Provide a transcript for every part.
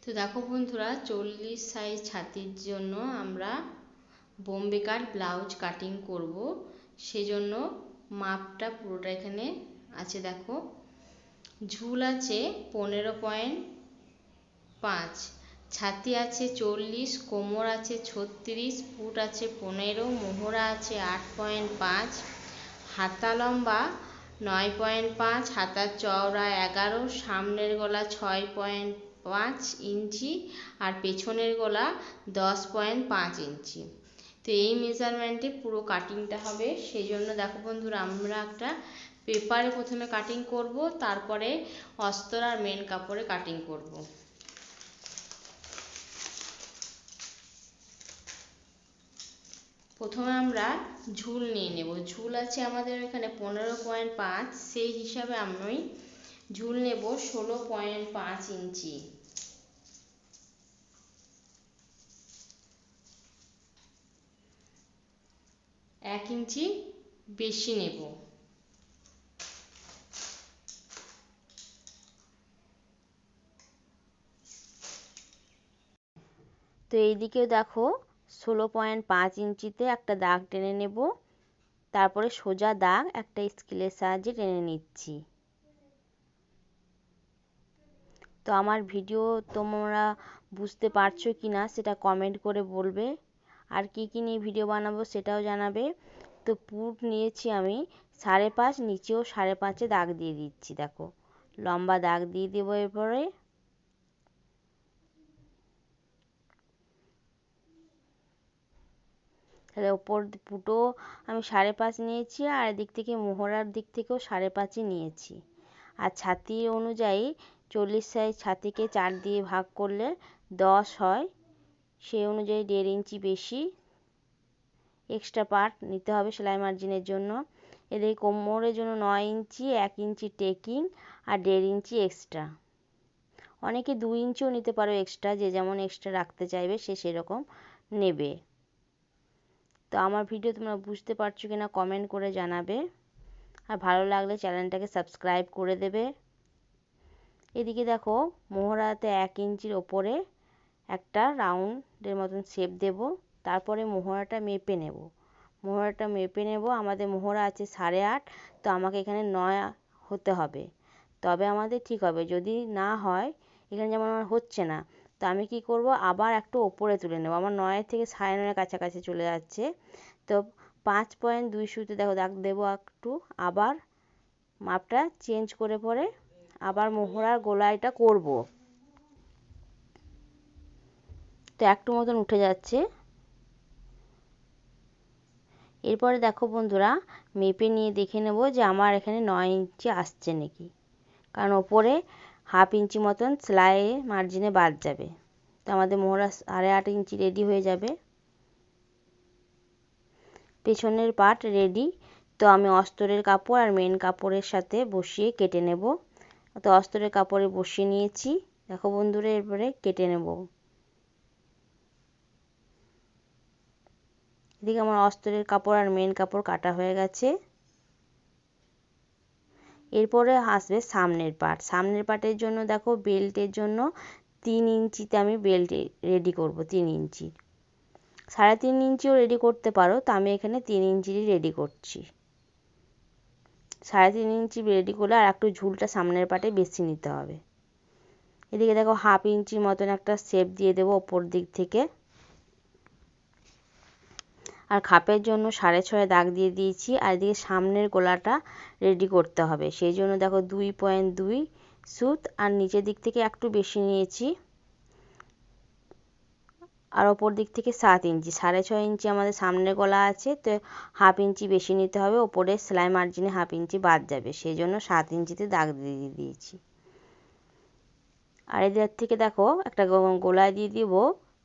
তো দেখো বন্ধুরা, 40 সাইজ ছাতির জন্য আমরা বোম্বে কাট ব্লাউজ কাটিং করব। সেজন্য মাপটা পুরোটা এখানে আছে। দেখো, ঝুল আছে 15.5, ছাতি আছে 40, কোমর আছে 36, ফুট আছে 15, মোহরা আছে 8.5, হাতা লম্বা 9.5, হাতার চওড়া 11, সামনের গলা 6.5 ইঞ্চি আর পেছনের গলা 10.5 ইঞ্চি। তো এই মেজারমেন্টে পুরো কাটিংটা হবে। সেই জন্য দেখো বন্ধুরা, আমরা একটা পেপারে প্রথমে কাটিং করব, তারপরে অস্ত্র আর মেন কাপড়ে কাটিং করব। প্রথমে আমরা ঝুল নিয়ে নেব। ঝুল আছে আমাদের এখানে 15.5, সেই হিসাবে আমি ঝুল নেব 16.5 ইঞ্চি। এক ইঞ্চি বেশি নেব। তো এইদিকেও দেখো 16.5 ইঞ্চিতে একটা দাগ টেনে নেব, তারপরে সোজা দাগ একটা স্কেলের সাহায্যে টেনে নিচ্ছি। তো আমার ভিডিও তোমরা বুঝতে পারছো কি না সেটা কমেন্ট করে বলবে, আর কি কি নিয়ে ভিডিও বানাবো সেটাও জানাবে। তো পুট নিয়েছি আমি 5.5, নিচেও 5.5 দাগ দিয়ে দিচ্ছি। দেখো, লম্বা দাগ দিয়ে দেবো। এরপরে তাহলে ওপর পুটো আমি 5.5 নিয়েছি, আর এদিক থেকে মোহরার দিক থেকেও 5.5 নিয়েছি। আর ছাতি অনুযায়ী 40 সাইজ ছাতিকে 4 দিয়ে ভাগ করলে 10 হয়, সেই অনুযায়ী 1.5 ইঞ্চি বেশি এক্সট্রা পার্ট নিতে হবে সেলাই মার্জিনের জন্য। এদিকে কোমরের জন্য 9 ইঞ্চি, 1 ইঞ্চি টেকিং আর 1.5 ইঞ্চি এক্সট্রা। অনেকে 2 ইঞ্চিও নিতে পারো এক্সট্রা, যে যেমন এক্সট্রা রাখতে চাইবে সে সেরকম নেবে। তো আমার ভিডিও তোমরা বুঝতে পারছো কিনা কমেন্ট করে জানাবে, আর ভালো লাগলে চ্যানেলটাকে সাবস্ক্রাইব করে দেবে। এদিকে দেখো, মোহরাতে 1 ইঞ্চির ওপরে একটা রাউন্ডের মতন শেপ দেব, তারপরে মোহরাটা মেপে নেব। আমাদের মোহরা আছে 8.5, তো আমাকে এখানে 9 হতে হবে, তবে আমাদের ঠিক হবে। যদি না হয়, এখানে যেমন আমার হচ্ছে না, তো আমি কি করব, আবার একটু ওপরে তুলে নেব। আমার 9 থেকে 9.5 কাছাকাছি চলে যাচ্ছে। তো 5.2 সুতে দেখো দাগ দেবো একটু, আবার মাপটা চেঞ্জ করে পরে আবার মোহরার গোলাইটা করব। তো একটু মতন উঠে যাচ্ছে। এরপরে দেখো বন্ধুরা, মেপে নিয়ে দেখে নেব যে আমার এখানে 9 ইঞ্চি আসছে নাকি, কারণ ওপরে 1/2 ইঞ্চি মতন সেলাই মার্জিনে বাদ যাবে। তো আমাদের মোহরা 8.5 ইঞ্চি রেডি হয়ে যাবে। পেছনের পার্ট রেডি। তো আমি অস্তরের কাপড় আর মেন কাপড়ের সাথে বসিয়ে কেটে নেব। তো অস্তরের কাপড়ে বসিয়ে নিয়েছি। দেখো বন্ধুরা, এরপরে কেটে নেব। এদিকে আমার অস্তরের কাপড় আর মেন কাপড় কাটা হয়ে গেছে। এরপরে আসবে সামনের পার্ট। সামনের পার্টের জন্য দেখো, বেল্টের জন্য 3 ইঞ্চিতে আমি বেল্ট রেডি করব। 3 ইঞ্চি, 3.5 ইঞ্চিও রেডি করতে পারো, তো আমি এখানে 3 ইঞ্চিরই রেডি করছি। 3.5 ইঞ্চি রেডি করলে আর একটু ঝুলটা সামনের পার্টে বেশি নিতে হবে। এদিকে দেখো 1/2 ইঞ্চির মতন একটা শেপ দিয়ে দেবো ওপর দিক থেকে। আর খাপের জন্য 6.5 দাগ দিয়ে দিয়েছি। আর এদিকে সামনের গলাটা রেডি করতে হবে, সেই জন্য দেখো 2.2 সুত, আর নিচের দিক থেকে একটু বেশি নিয়েছি, আর ওপর দিক থেকে 7 ইঞ্চি। 6.5 ইঞ্চি আমাদের সামনের গলা আছে, তো 1/2 ইঞ্চি বেশি নিতে হবে। ওপরে সেলাই মার্জিনে 1/2 ইঞ্চি বাদ যাবে, সেই জন্য 7 ইঞ্চিতে দাগ দিয়ে দিয়েছি। আর এদের থেকে দেখো একটা গোলায় দিয়ে দিব।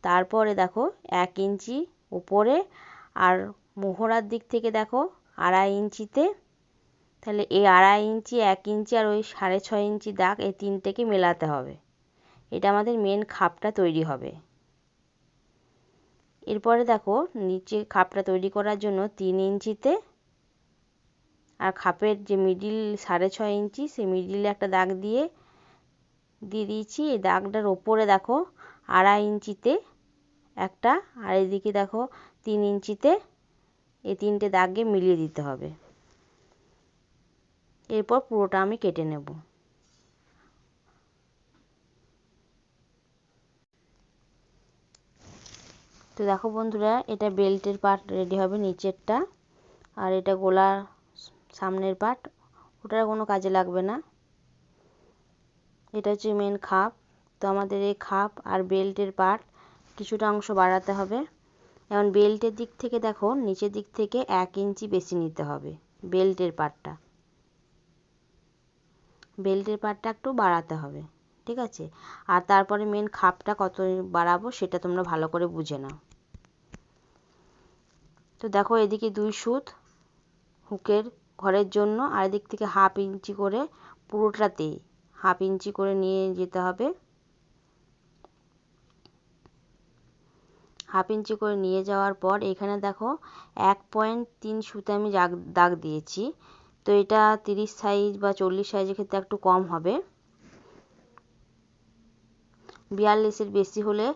তারপরে দেখো 1 ইঞ্চি উপরে, আর মোহরার দিক থেকে দেখো 2.5 ইঞ্চিতে। তাহলে এই 2.5 ইঞ্চি, 1 ইঞ্চি আর ওই 6.5 ইঞ্চি দাগ, এই তিনটেকে মেলাতে হবে। এটা আমাদের মেন খাপটা তৈরি হবে। এরপরে দেখো, নিচে খাপটা তৈরি করার জন্য 3 ইঞ্চিতে, আর খাপের যে মিডিল 6.5 ইঞ্চি, সেই মিডিলে একটা দাগ দিয়ে দিয়ে দিয়েছি। এই দাগটার ওপরে দেখো 2.5 ইঞ্চিতে একটা, আর এদিকে দেখো 3 ইঞ্চিতে, এই 3টে দাগে মিলিয়ে দিতে হবে। এরপর পুরোটা আমি কেটে নেব। তো দেখো বন্ধুরা, এটা বেল্টের পার্ট রেডি হবে, নিচেরটা, আর এটা গলার সামনের পার্ট, ওটার কোনো কাজে লাগবে না। এটা হচ্ছে মেন খাপ। তো আমাদের এই খাপ আর বেল্টের পার্ট কিছুটা অংশ বাড়াতে হবে। এখন বেল্টের দিক থেকে দেখো নিচের দিক থেকে 1 ইঞ্চি বেশি নিতে হবে বেল্টের পার্টটা। বেল্টের পার্টটা একটু বাড়াতে হবে, ঠিক আছে। আর তারপরে মেন খাপটা কত বাড়াবো সেটা তোমরা ভালো করে বুঝে নাও। তো দেখো এদিকে 2 সুত হুকের ঘরের জন্য, আর এদিক থেকে 1/2 ইঞ্চি করে পুরোটাতেই 1/2 ইঞ্চি করে নিয়ে যেতে হবে। 1/2 ইঞ্চি করে নিয়ে যাওয়ার পর এখানে দেখো 1.3 সুতে আমি দাগ দিয়েছি। তো এটা 30 সাইজ বা 40 সাইজের ক্ষেত্রে একটু কম হবে। 42-এর বেশি হলে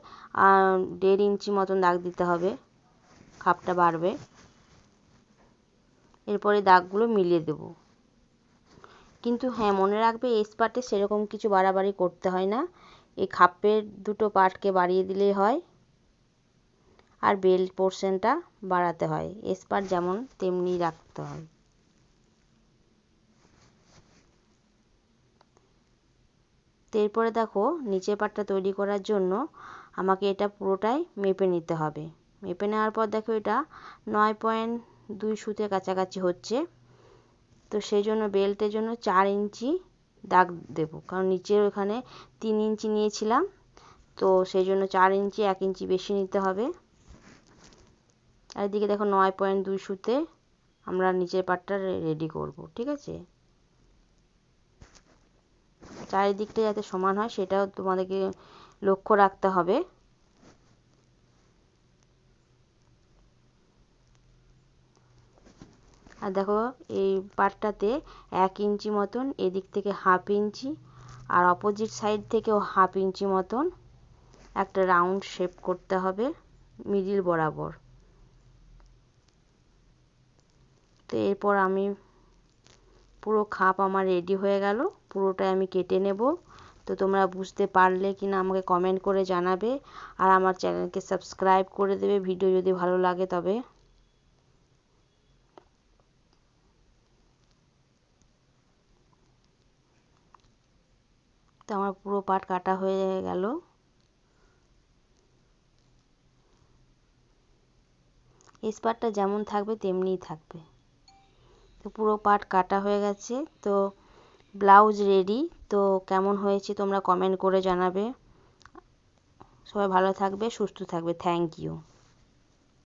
1.5 ইঞ্চি মতন দাগ দিতে হবে, খাপটা বাড়বে। এরপরে দাগগুলো মিলিয়ে দেব। কিন্তু হ্যাঁ, মনে রাখবে এই পার্টে সেরকম কিছু বাড়াবাড়ি করতে হয় না, এই খাপের দুটো পার্টকে বাড়িয়ে দিলেই হয়, আর বেল্ট পোর্শনটা বাড়াতে হয়। এস পার্ট যেমন তেমনি রাখতে হয়। তো এরপরে দেখো নিচের পার্টটা তৈরি করার জন্য আমাকে এটা পুরোটাই মেপে নিতে হবে। মেপে নেওয়ার পর দেখো এটা 9.2 সুতের কাছাকাছি হচ্ছে। তো সেই জন্য বেল্টের জন্য 4 ইঞ্চি দাগ দেব, কারণ নিচের ওখানে 3 ইঞ্চি নিয়েছিলাম, তো সেই জন্য 4 ইঞ্চি 1 ইঞ্চি বেশি নিতে হবে। আর এদিকে দেখো 9.2 সুতে আমরা নিচের পার্টটা রেডি করব, ঠিক আছে। চারিদিকটা যাতে সমান হয় সেটাও তোমাদেরকে লক্ষ্য রাখতে হবে। আর দেখো এই পার্টটাতে 1 ইঞ্চি মতন, এদিক থেকে 1/2 ইঞ্চি, আর অপোজিট সাইড থেকেও 1/2 ইঞ্চি মতন একটা রাউন্ড শেপ করতে হবে মিডিল বরাবর। তো এরপর আমি পুরো খাপ আমার রেডি হয়ে গেল, পুরোটাই আমি কেটে নেব। তো তোমরা বুঝতে পারলে কি না আমাকে কমেন্ট করে জানাবে, আর আমার চ্যানেলকে সাবস্ক্রাইব করে দেবে ভিডিও যদি ভালো লাগে তবে। তো আমার পুরো পার্ট কাটা হয়ে গেল। এই পার্টটা যেমন থাকবে তেমনিই থাকবে। তো পুরো পার্ট কাটা হয়ে গেছে। তো ব্লাউজ রেডি। তো কেমন হয়েছে তোমরা কমেন্ট করে জানাবে। সবাই ভালো থাকবে, সুস্থ থাকবে। Thank you.